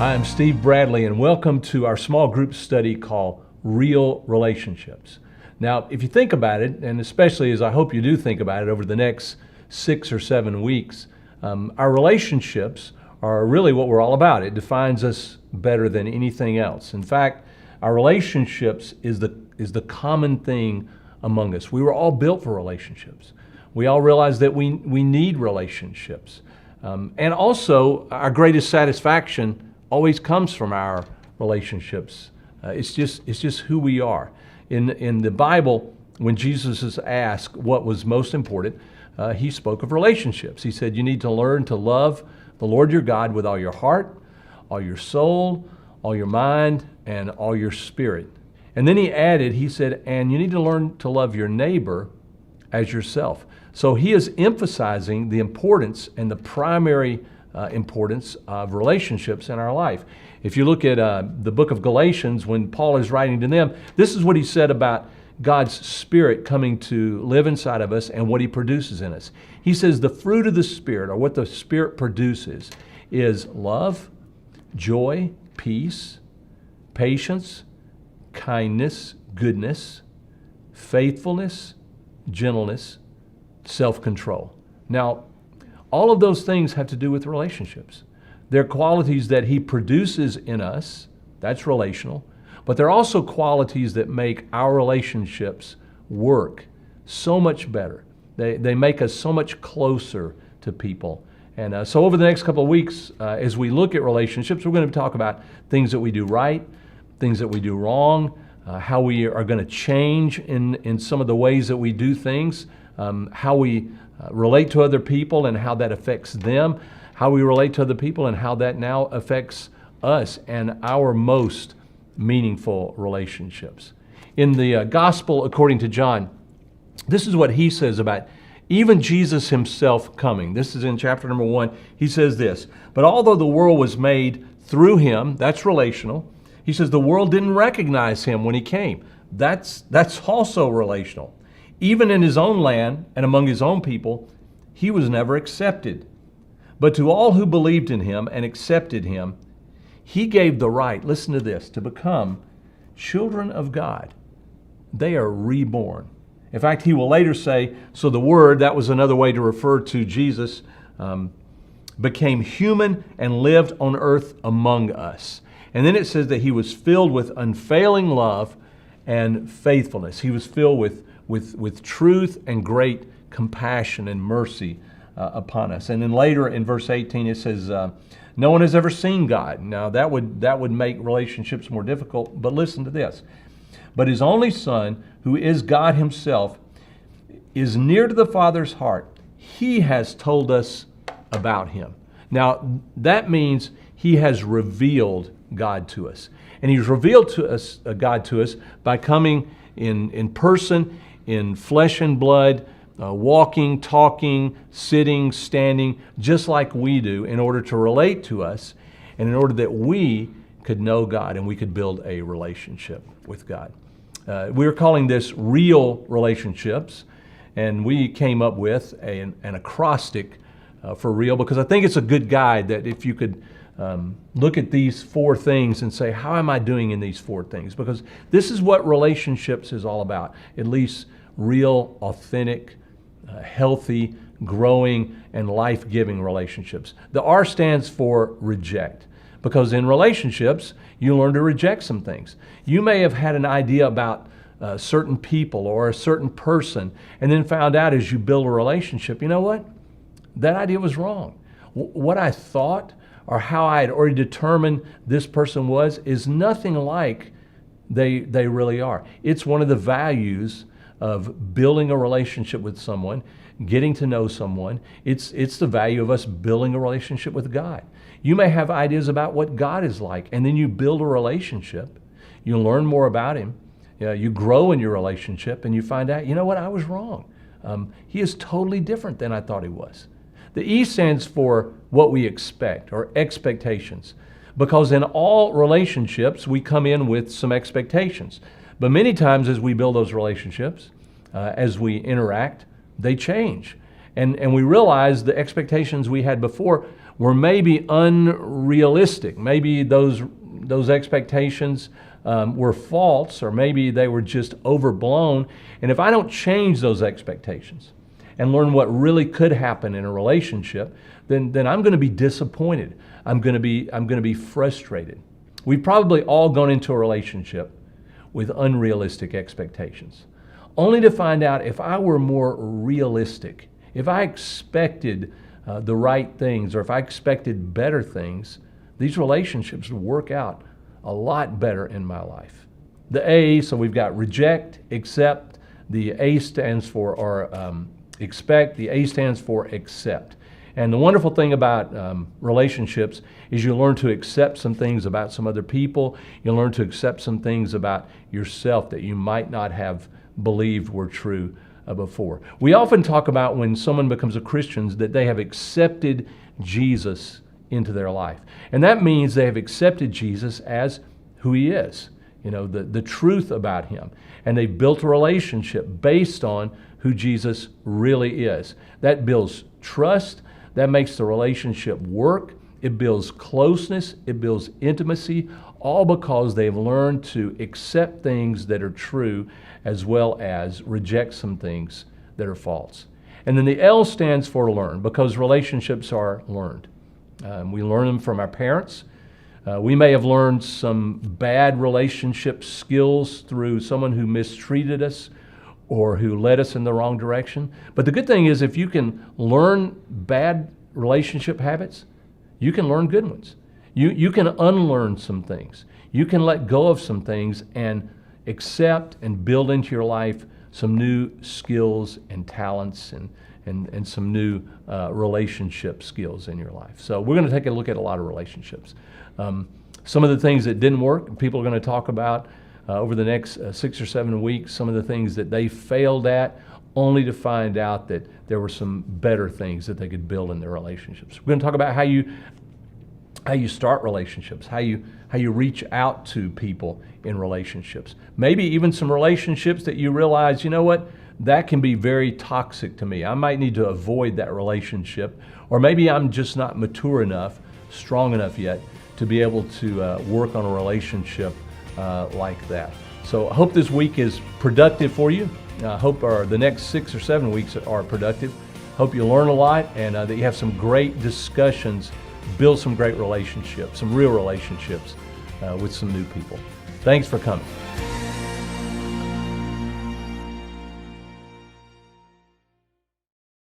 Hi, I'm Steve Bradley, and welcome to our small group study called Real Relationships. Now, if you think about it, and especially as I hope you do think about it over the next 6 or 7 weeks, our relationships are really what we're all about. It defines us better than anything else. In fact, our relationships is the common thing among us. We were all built for relationships. We all realize that we need relationships. And also, our greatest satisfaction always comes from our relationships. It's just who we are. In the Bible, when Jesus is asked what was most important, he spoke of relationships. He said, you need to learn to love the Lord your God with all your heart, all your soul, all your mind, and all your spirit. And then he said, and you need to learn to love your neighbor as yourself. So he is emphasizing the importance and the primary importance of relationships in our life. If you look at the book of Galatians, when Paul is writing to them, this is what he said about God's Spirit coming to live inside of us and what he produces in us. He says the fruit of the Spirit, or what the Spirit produces, is love, joy, peace, patience, kindness, goodness, faithfulness, gentleness, self-control. Now, all of those things have to do with relationships. They're qualities that he produces in us, that's relational, but they're also qualities that make our relationships work so much better. They make us so much closer to people. And so over the next couple of weeks, as we look at relationships, we're going to talk about things that we do right, things that we do wrong, how we are going to change in some of the ways that we do things, how we relate to other people and how that affects them, how we relate to other people and how that now affects us and our most meaningful relationships. In the Gospel according to John, this is what he says about even Jesus himself coming. This is in chapter number 1. He says this, but although the world was made through him, that's relational. He says the world didn't recognize him when he came. That's also relational. Even in his own land and among his own people, he was never accepted. But to all who believed in him and accepted him, he gave the right, listen to this, to become children of God. They are reborn. In fact, he will later say, so the Word, that was another way to refer to Jesus, became human and lived on earth among us. And then it says that he was filled with unfailing love and faithfulness. He was filled with truth and great compassion and mercy upon us. And then later in verse 18 it says, no one has ever seen God. Now that would make relationships more difficult, but listen to this. But his only Son, who is God himself, is near to the Father's heart. He has told us about him. Now that means he has revealed God to us. And he's revealed to us God to us by coming in person, in flesh and blood, walking, talking, sitting, standing, just like we do in order to relate to us and in order that we could know God and we could build a relationship with God. We're calling this Real Relationships, and we came up with an acrostic for real because I think it's a good guide that if you could look at these 4 things and say, how am I doing in these 4 things? Because this is what relationships is all about, at least real, authentic, healthy, growing, and life-giving relationships. The R stands for reject, because in relationships, you learn to reject some things. You may have had an idea about certain people or a certain person, and then found out as you build a relationship, you know what? That idea was wrong. What I thought or how I had already determined this person was is nothing like they really are. It's one of the values of building a relationship with someone, getting to know someone. It's the value of us building a relationship with God. You may have ideas about what God is like, and then you build a relationship. You learn more about him. You grow in your relationship, and you find out, you know what, I was wrong. He is totally different than I thought he was. The E stands for what we expect, or expectations. Because in all relationships, we come in with some expectations. But many times as we build those relationships, as we interact, they change. And we realized the expectations we had before were maybe unrealistic. Maybe those expectations were false, or maybe they were just overblown. And if I don't change those expectations and learn what really could happen in a relationship, then I'm going to be disappointed. I'm going to be frustrated. We've probably all gone into a relationship with unrealistic expectations, only to find out if I were more realistic, if I expected the right things, or if I expected better things, these relationships would work out a lot better in my life. The A, so we've got reject, accept. The A stands for expect. The A stands for accept. And the wonderful thing about relationships is you learn to accept some things about some other people. You learn to accept some things about yourself that you might not have believed were true before. We often talk about when someone becomes a Christian that they have accepted Jesus into their life. And that means they have accepted Jesus as who he is, the truth about him. And they've built a relationship based on who Jesus really is. That builds trust. That makes the relationship work. It builds closeness. It builds intimacy, all because they've learned to accept things that are true as well as reject some things that are false. And then the L stands for learn, because relationships are learned. We learn them from our parents. We may have learned some bad relationship skills through someone who mistreated us or who led us in the wrong direction. But the good thing is, if you can learn bad relationship habits, you can learn good ones. You can unlearn some things. You can let go of some things and accept and build into your life some new skills and talents and some new relationship skills in your life. So we're going to take a look at a lot of relationships. Some of the things that didn't work, people are going to talk about over the next 6 or 7 weeks, some of the things that they failed at, only to find out that there were some better things that they could build in their relationships. We're going to talk about how you start relationships, how you reach out to people in relationships. Maybe even some relationships that you realize, that can be very toxic to me. I might need to avoid that relationship, or maybe I'm just not mature enough, strong enough yet to be able to work on a relationship like that. So I hope this week is productive for you. I hope the next 6 or 7 weeks are productive. Hope you learn a lot, and that you have some great discussions, build some great relationships, some real relationships with some new people. Thanks for coming.